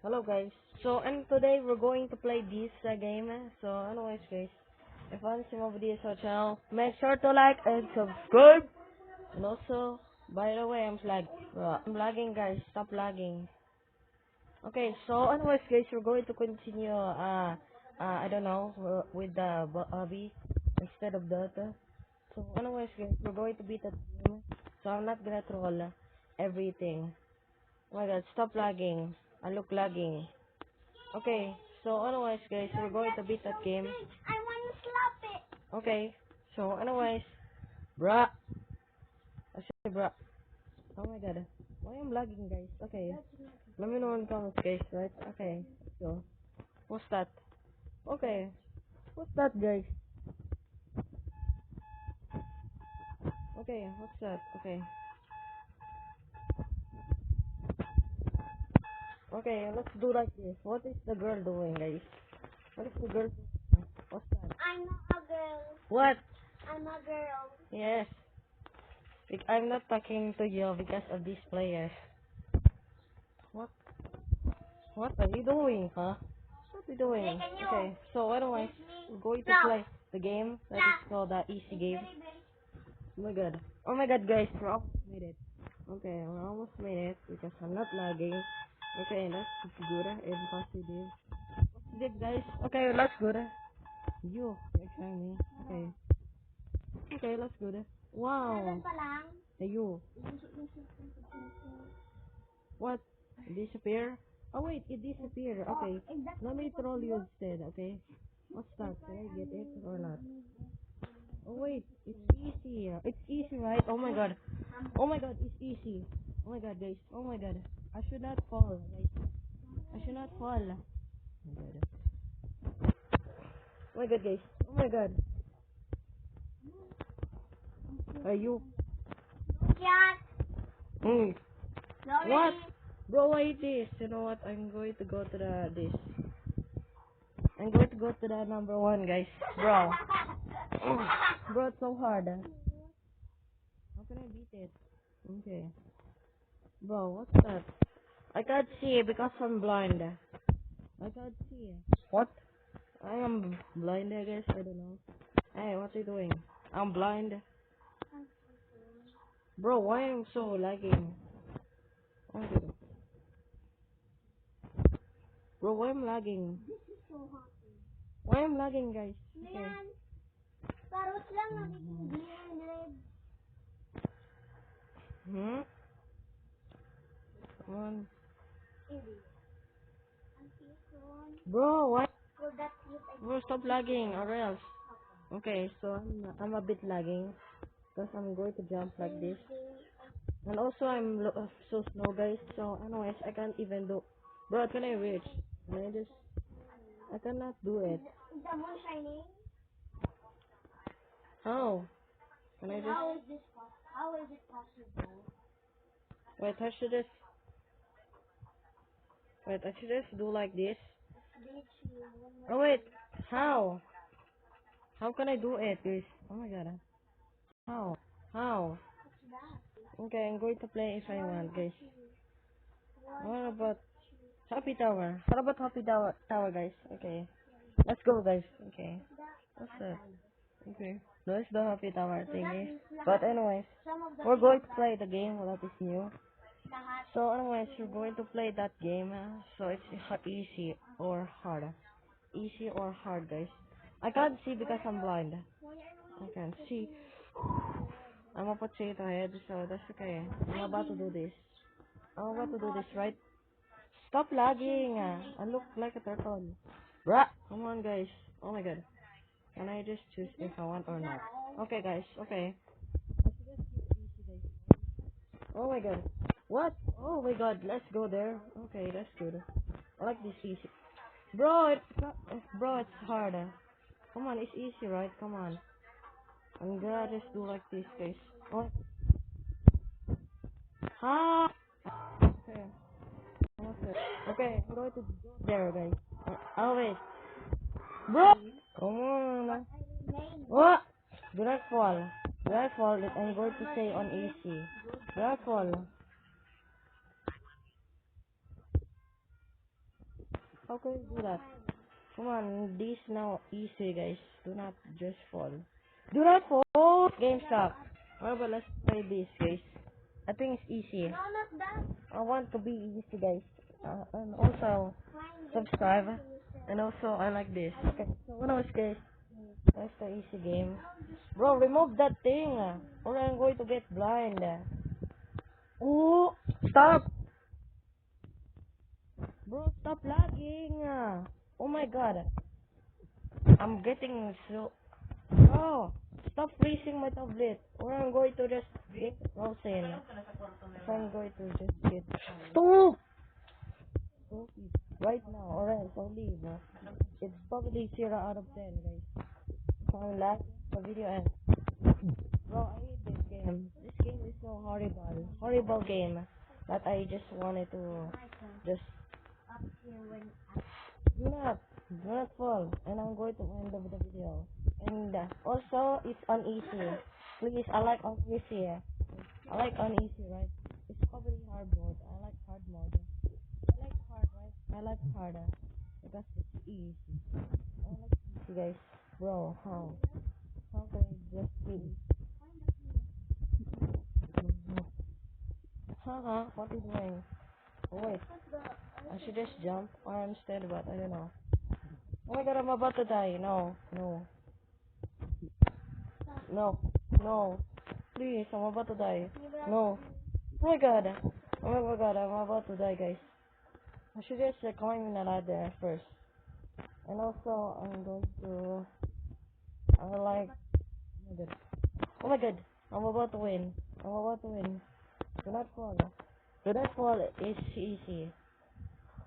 Hello guys. So and today we're going to play this game. So anyways guys, if you want to see more videos on channel, make sure to like and subscribe. And also, by the way, I'm lagging guys. Stop lagging. Okay. So anyways guys, we're going to continue. I don't know with the hobby instead of the other. So anyways guys, we're going to beat that game. So I'm not gonna troll everything. Oh my god, stop lagging. I look lagging. Okay, so otherwise guys, we're going to beat that game. I want to slap it. Okay, so anyways, bruh. I said bruh. Oh my god. Why am lagging guys? Okay. Let me know in the comments guys, right? Okay. So, what's that? Okay. What's that guys? Okay, what's that? Okay. Okay, let's do like this. What is the girl doing guys? What is the girl doing? What's that? I'm not a girl. What? I'm a girl. Yes. I'm not talking to you because of these players. What? What are you doing, huh? What are you doing? Okay, so anyways, we're going to play the game that is called the easy game. Oh my god. Oh my god, guys, we're almost made it. Okay, we're almost made it because I'm not lagging. Okay, that's good and positive. Positive, guys. Okay, let's go. You're trying me. Okay. Okay, let's go. Wow. Hey, you. What? Disappear? Oh wait, it disappeared. Okay. Let me troll you instead, okay? What's that? Can I get it or not? Oh wait, it's easy. It's easy, right? Oh my god. Oh my god, it's easy. Oh my god, guys. Oh my god. I should not fall, guys. I should not fall. Oh my god. Oh my god, guys. Oh my god. Are you? Cat. Mm. Sorry. What? Bro, wait this. You know what? I'm going to go to this. I'm going to go to the number one, guys. Bro. Bro, it's so hard. How can I beat it? Okay. Bro, what's that? I can't see because I'm blind. I can't see. What? I am blind, I guess. I don't know. Hey, what are you doing? I'm blind. Bro, why am I so lagging? Okay. Bro, why am lagging? Why am lagging, guys? Okay. Parot lang nagiging Hmm? Come on. Bro, why? Bro, stop lagging or else. Okay, so I'm a bit lagging because I'm going to jump like this. And also I'm so slow guys, so anyways I can't even do. Bro, can I reach? I cannot do it. Is the moon shining? How? Can I just How is this possible? How is it possible? wait? I should just do like this. Oh wait, how? How can I do it, guys? Oh my god, how? How? Okay, I'm going to play if I want, guys. What about Happy Tower? What about Happy Tower, guys? Okay, let's go, guys. Okay, what's that? Okay. There's the Happy Tower thingy. But anyways, we're going to play the game that is new. So anyways, we're going to play that game. So it's easy or hard. Easy or hard, guys. I can't see because I'm blind. I can't see. I'm a potato head, so that's okay. I'm about to do this. I'm about to do this, right? Stop lagging. I look like a turtle. Bruh. Come on, guys. Oh my god. Can I just choose if I want or not? Okay, guys. Okay. Oh my god. What? Oh my god. Let's go there. Okay, that's good. I like this easy. Bro, it's not. Bro, it's hard. Come on, it's easy, right? Come on. I'm gonna just do like this, guys. Oh. Ah. Okay. Okay. Okay. I'm going to go there, guys. Oh wait. Bro. Come on. What? Do not fall. Do not fall. I'm going to stay on easy. Do not fall. How can you do that? Come on, this now easy, guys. Do not just fall. Do not fall! Game stop. Well, but let's play this, guys. I think it's easy. No, not that. I want to be easy, guys. And also, subscribe. And also, I like this. Okay, so anyways, guys, that's the easy game. Bro, remove that thing, or I'm going to get blind. Oh, stop! Bro, stop lagging. Oh my god. I'm getting so... Oh, stop freezing my tablet. Or I'm going to just get frozen. If I'm going to just get... Stop! Stop it. Right now, or else I'll leave. It's probably 0 out of 10, guys. If I'm lagging, the video ends. Bro, I hate this game. This game is so horrible. Horrible game. That I just wanted to just Up here when do not fall. And I'm going to end the video. And also, it's uneasy. Please, I like uneasy. I like uneasy, right? It's probably hard mode. I like hard mode. I like hard, right? I like harder. Because it's easy. I like easy, guys. Bro, how? How can I just be Haha, what is doing? Oh wait, I should just jump or instead, but I don't know. Oh my god, I'm about to die. No, no, no, no. Please, I'm about to die. No. Oh my god. Oh my god, I'm about to die, guys. I should just climb in the ladder first. And also, I'm going to... I like... Oh my god. Oh my god. I'm about to win. I'm about to win. Do not fall. Do not fall. It's easy.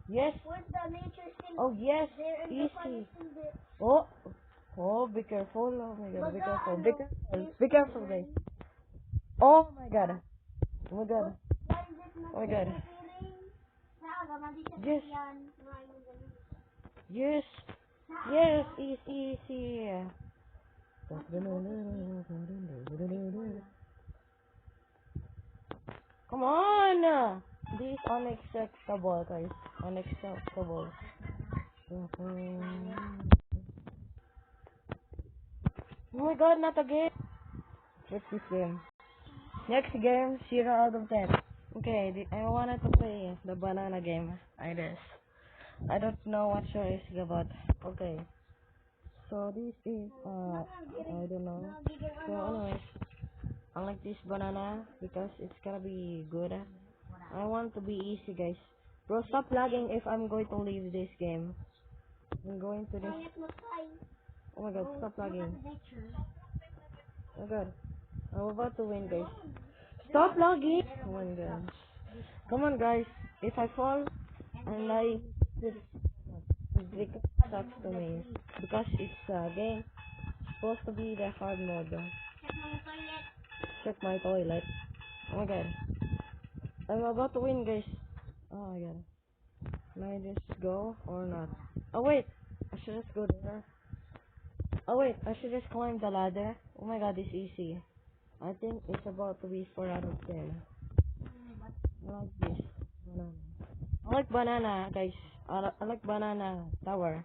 Yes. where's the nature thing? Oh yes. There in the Easy. funny thing there. Oh. Oh, be careful. Oh my god. Be Baga, careful. ano, Be careful. is Be careful, guys. Oh my god. Oh my god. why is it not Oh my god. feeling? Nakakama, di siya Yes. yan. Maraming ganun. Yes. Yes. Easy. Come on. This is unacceptable, guys. Unacceptable. Oh my god, not again. What's this game? Next game, 0 out of 10. Okay, I wanted to play the banana game. I guess. I don't know what show is about. Okay. So this is I don't know. So anyways, I like this banana because it's gonna be good. I want to be easy, guys. Bro, stop lagging if I'm going to leave this game. I'm going to this. Pangit mo tayo. Oh my god, stop lagging. Nature. Oh my god. I'm about to win, guys. Stop lagging! Oh my god. Come on, guys. If I fall and this sucks to me because it's a game supposed to be the hard mode. Check mo yung toilet. Check my toilet. Oh my god. I'm about to win, guys. Oh my god. Can I just go or not? Oh wait. I should just go there. Oh wait. I should just climb the ladder. Oh my god, it's easy. I think it's about to be 4 out of 10. I like this banana. I like banana, guys. I like banana tower.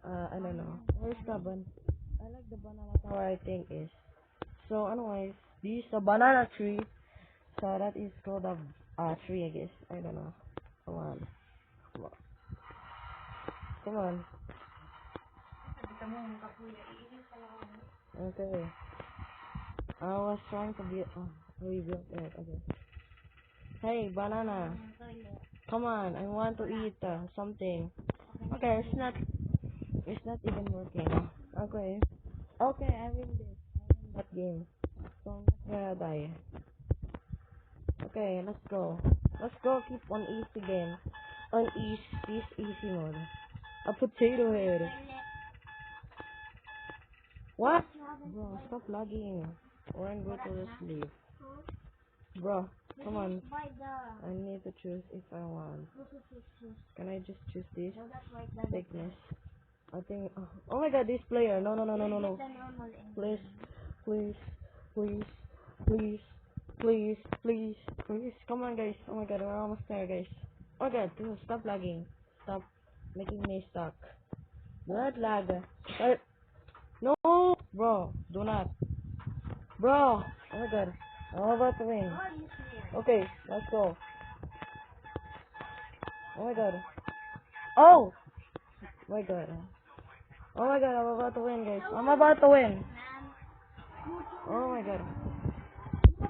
I don't know. Where's the I like the banana tower. I think is. So, anyways, this is a banana tree. So that is called a tree, I guess. I don't know. Come on, come on, come on. Okay. I was trying to rebuild it. Okay. Hey, banana. Come on, I want to eat something. Okay, it's not even working. Okay. Okay, I win this. I win that game. So I'm not gonna die. Okay, let's go. Let's go keep on easy game. On easy mode. A potato head. What? Bro, stop lagging. Or I'm going to just leave. Bro, come on. By the... I need to choose if I want. Can I just choose this? No, that's right. That's Thickness. I think. Oh my god, this player. No. the normal end. Please, please, please, please, please, please, please. Come on, guys. Oh my god, we're almost there, guys. Oh my god, dude, stop lagging. Stop. making me stuck. Blood lag. No, bro, do not. Bro, oh my god, I'm about to win. Okay, let's go. Oh my god. Oh my god. Oh my god, I'm about to win, guys. I'm about to win. Oh my god. Oh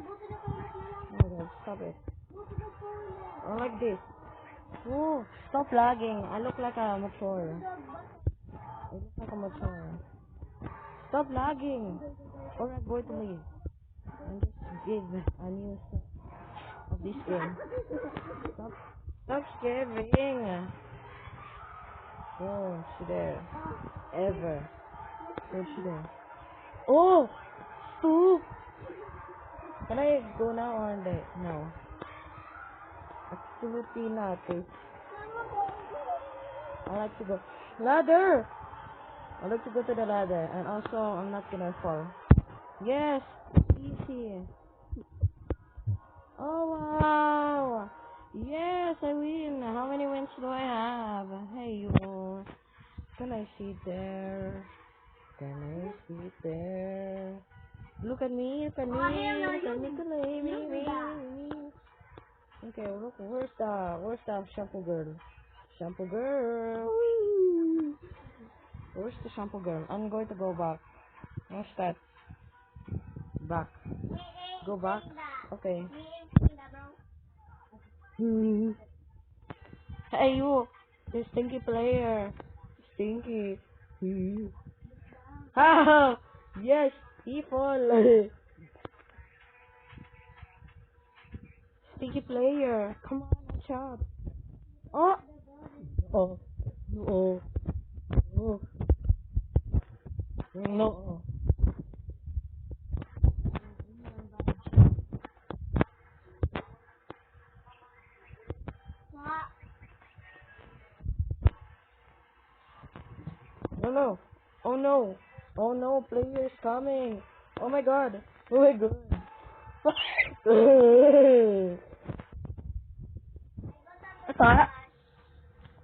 my god, stop it. I like this. Oh, stop lagging. I look like a mature. I look like a mature. Stop lagging. Or I'm going to leave. And just give a new stuff of this game. Stop. Stop scaring. Oh, she there. Ever. Where's she there? Oh! Stop! Can I go now or no? Absolutely not. I like to go. Ladder! I like to go to the ladder. And also, I'm not gonna fall. Yes! Easy. Oh wow! Yes, I win. How many wins do I have? Hey you. Can I see there? Can I see there? Look at me, look at me, look at me, look at me. Okay, look, where's the shampoo girl? Shampoo girl. Woo. Where's the shampoo girl? I'm going to go back. What's that? Back. Go back. Okay. Hmm. Hey you, the stinky player. Stinky. Hmm. Ha! Yes, he fall. Stinky player. Come on, shot. Oh. Oh. Oh. Oh. No. Oh no. Oh no. Oh no, player is coming. Oh my god. Oh my god.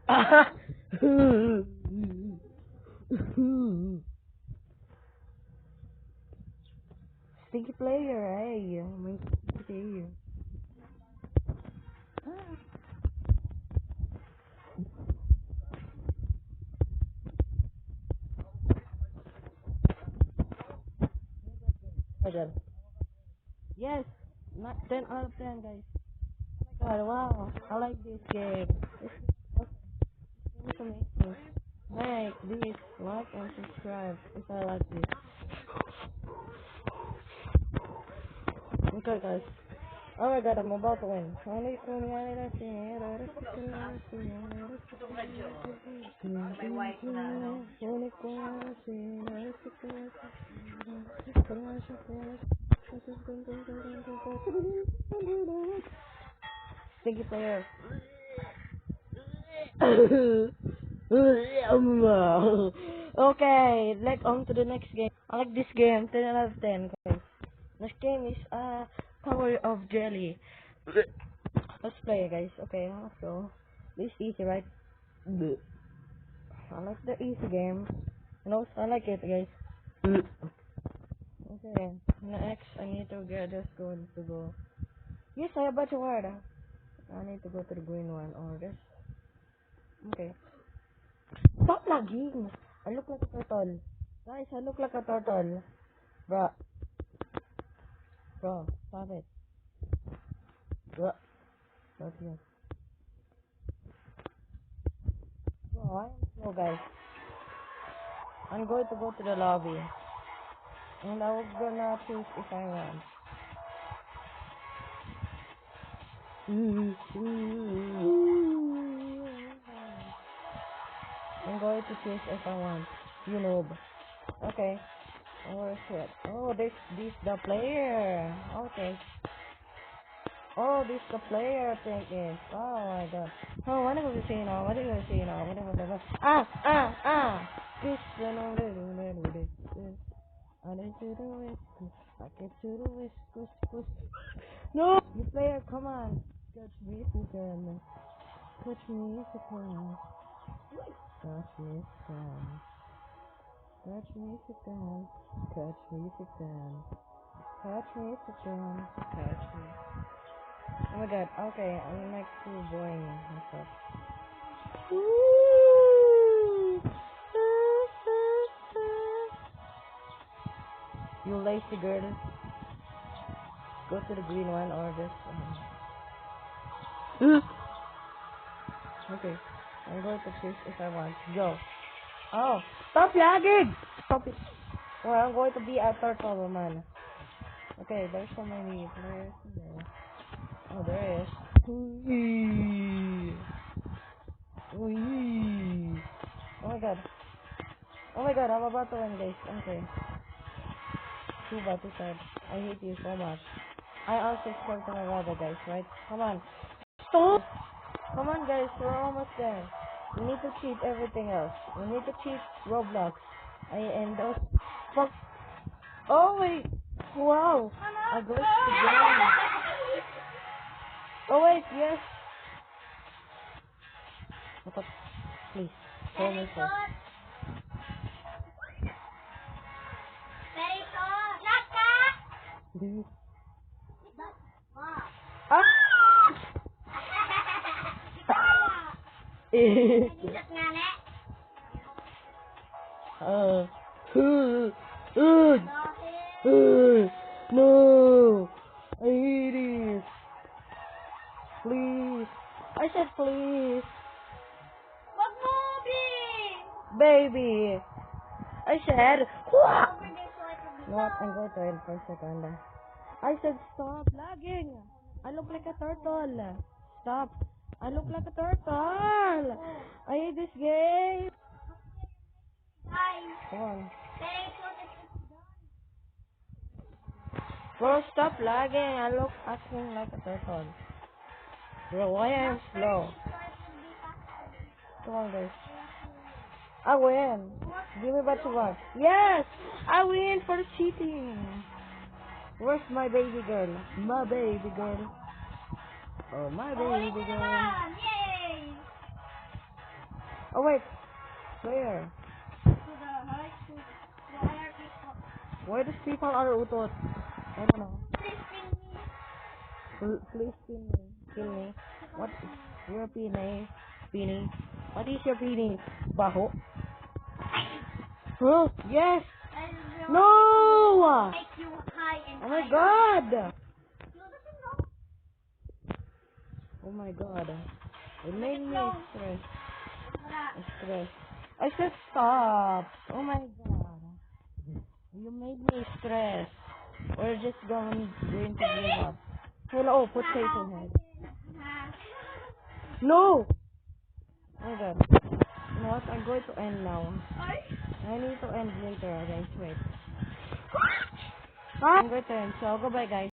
Ah. Stinky player, hey. My player. Oh my god. Yes. Not 10 out of 10, guys. Oh my god, wow. I like this game. It's amazing. Like this, like and subscribe if I like this. Okay, guys. Oh my god, I'm about to win. Stinky player. Okay, let's on to the next game. I like this game, 10 out of 10, guys. Next game is Tower of Jelly. Let's play, guys. Okay, let's go. This is easy, right? Bleh. I like the easy game. I like it, guys. Okay, next I need to get this going to go. Yes, I have a bunch of word. I need to go to the green one or this. Okay. Stop lagging. I look like a turtle. Guys, I look like a turtle. Bruh. Bro, stop it. Bruh. Stop it. Bro, I am slow, guys. I'm going to go to the lobby. And I was gonna choose if I want. I'm going to choose if I want. You noob. Okay. Oh shit. Oh, this the player. Okay. Oh, this the player thing is. Oh my god. Oh, what are we seeing now? What are we seeing now? What are we Ah! This I need to do it. I get to do it. Push. No! You player, come on. Catch me if you can. Catch me if you can. Touch me if you can. Touch me if you can. Touch me if you can. Touch me if you can. Touch me. Oh my god, okay, I'm like too boring myself. You lazy girl. Go to the green one or just. Okay, I'm going to fish if I want. Go. Oh, stop lagging! Stop it. Well, I'm going to be a turtle man. Okay, there's so many players there. Oh, there is. Whee! Whee! Oh my god. Oh my god, I'm about to win this. Okay. Too bad, too sad. I hate you so much. I also subscribe to my brother, guys, right? Come on. Stop! Come on, guys, we're almost there. We need to cheat everything else. We need to cheat Roblox. And those... Fuck. Oh, wait! Wow! I glitched the game. Oh, wait, yes! What the... Please, show me first. Very good. Laka. Do you... Wow. Ah! Nandito nga na. No! I hate it! Please! I said please! Wag mo, please. Baby! I said... Over this one to be You know what? I'm going to end for a second. I said stop lagging! I look like a turtle! Stop! I look like a turtle! I hate this game! Bye. Come on. Very good. Bro, stop lagging! I look acting like a turtle. Bro, why I'm slow? Come on, guys. I win. Give me what you want. Yes! I win for cheating. Where's my baby girl? My baby girl. Oh, my baby girl. Yay! Oh, wait. Where? To the high school. Why are people? Why these people are utot? I don't know. Please bring me. Please kill me. Kill me. What is your penis? Penis? What is your penis? Baho? Huh? Yes! I will No! make you high and Oh my higher. god! Oh my god. It made me stress. Stress. I said stop. Oh my god. You made me stress. We're just going to give up. Hello, potato head. No! Oh my god. You know what? I'm going to end now. I need to end later, guys. Wait. I'm going to end. So, goodbye, guys.